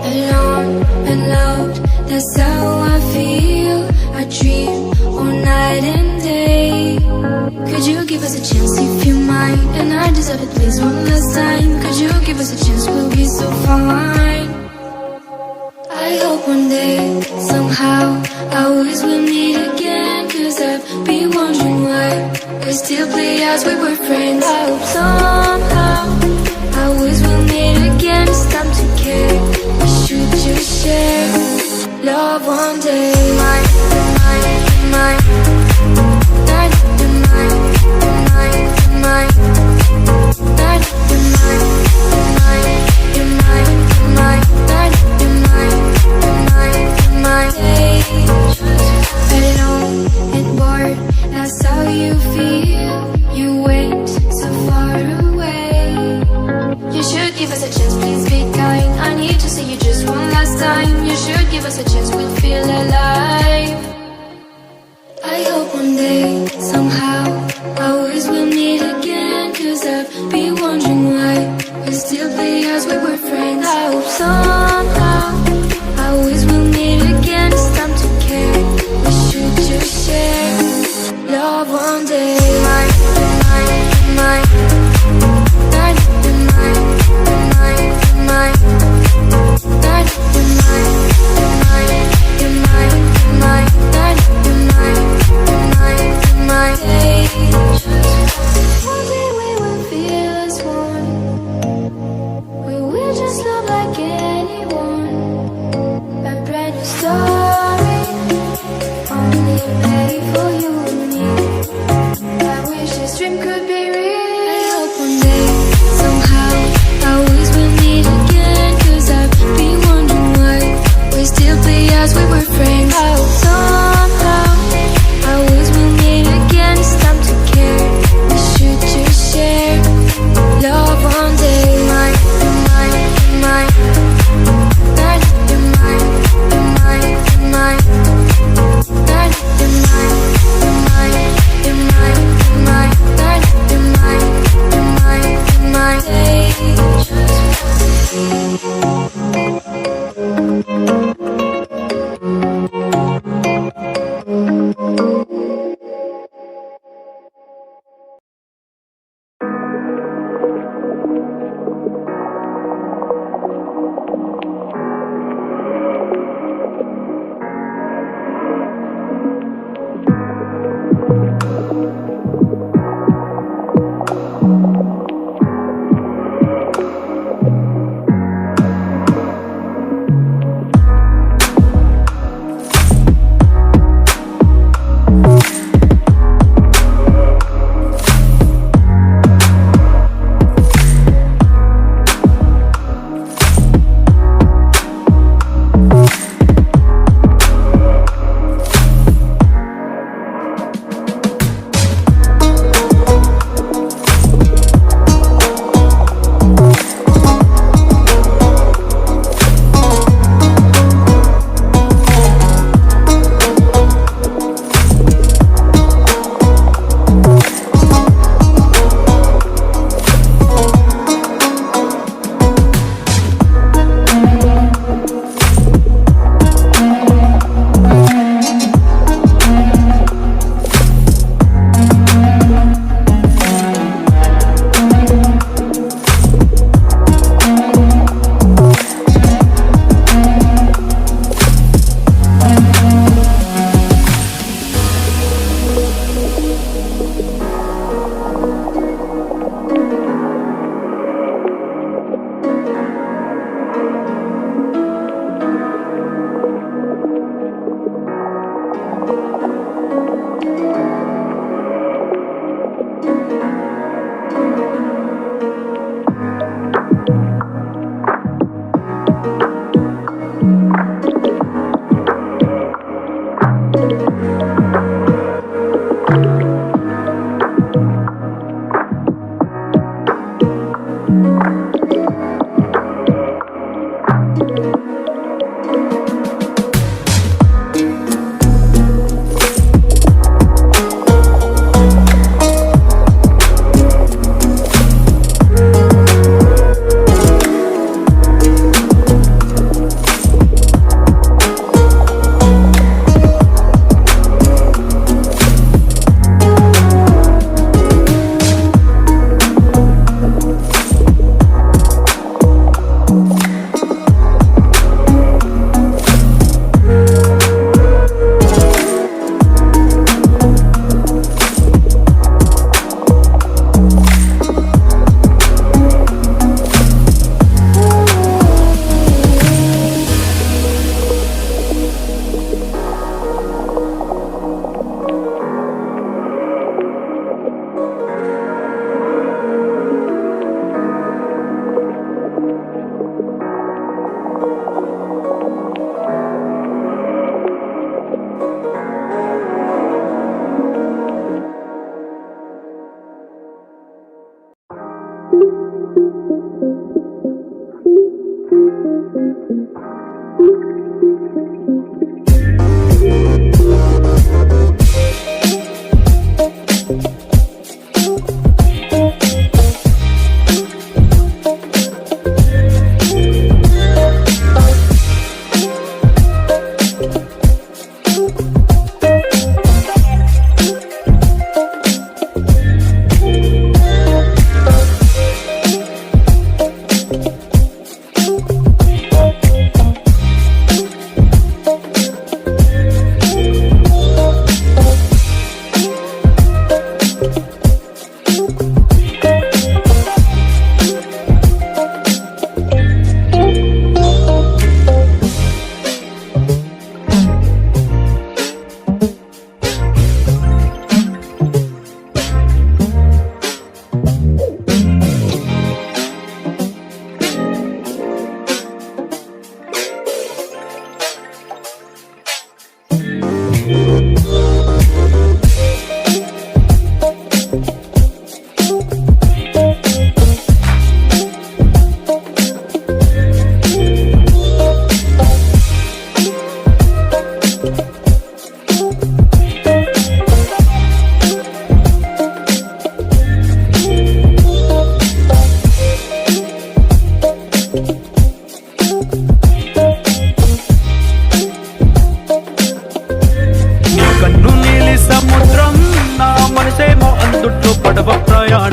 Alone and loved, that's how I feel. I dream all night and day. Could you give us a chance if you mind? And I deserve it, please, one last time. Could you give us a chance, we'll be so fine. I hope one day, somehow, I always will meet again. Cause I've been wondering why we still play as we were friends. I hope somehow I always will meet again. It's time to care, we should just share love one day. Mine, mine, mine, mine, mine, mine, mine, alone and bored, that's how you feel. You went so far away. You should give us a chance, please be kind. I need to see you just one last time. You should give us a chance, we'll feel alive. I hope one day, somehow, I always will meet again. Cause I've been wondering why we still play as we were friends. I hope somehow I always will meet again. It's time to care, we should just share love one day. Mine, mine, mine, mine, mine, mine, mine, mine, one day we will feel as one. We will just love like anyone. A brand new story, only made for you and me. I wish this dream could be real. I hope one day, somehow, I always will meet again. Cause I've been wondering why we still play as we were friends. I hope somehow I always will meet again. It's time to care, we should just share love one day. Mine, mine, mine, mine, mine, mine, mine, mine,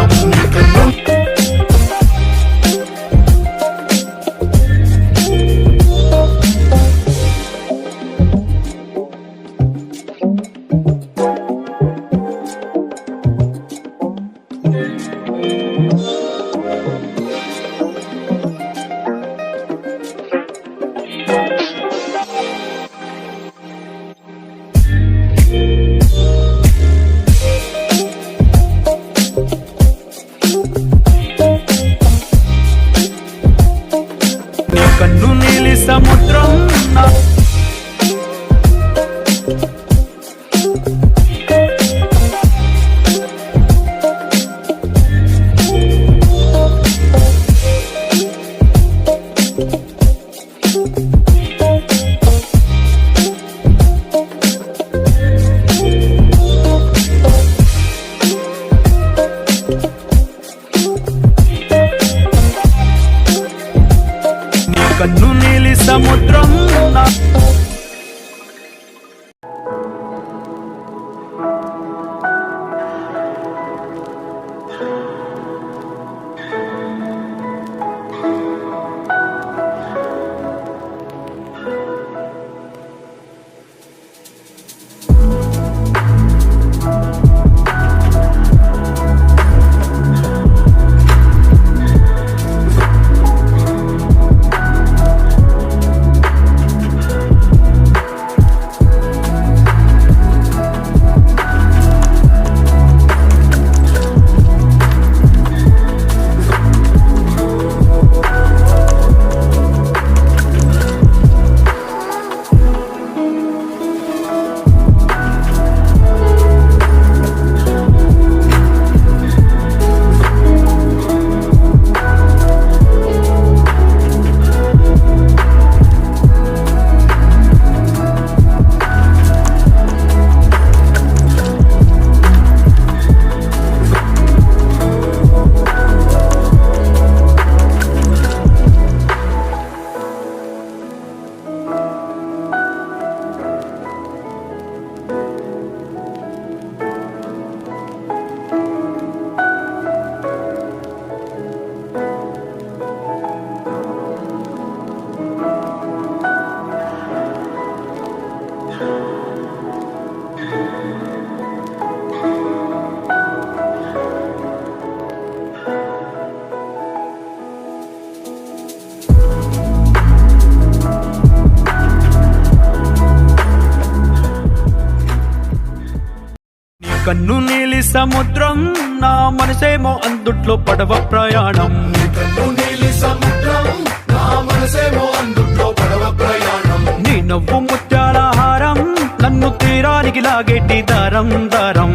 ప్రయాణం కన్ను నీలి సముద్రం కన్ను నీలి సముద్రం కన్ను నీలి సముద్రం నా మనసేమో అందుట్లో పడవ ప్రయాణం కన్ను నీలి సముద్రం నా మనసేమో అందుట్లో పడవ ప్రయాణం నీ నవ్వు ముత్యాల హారం నన్ను తీరానికి లాగేటి దారం దారం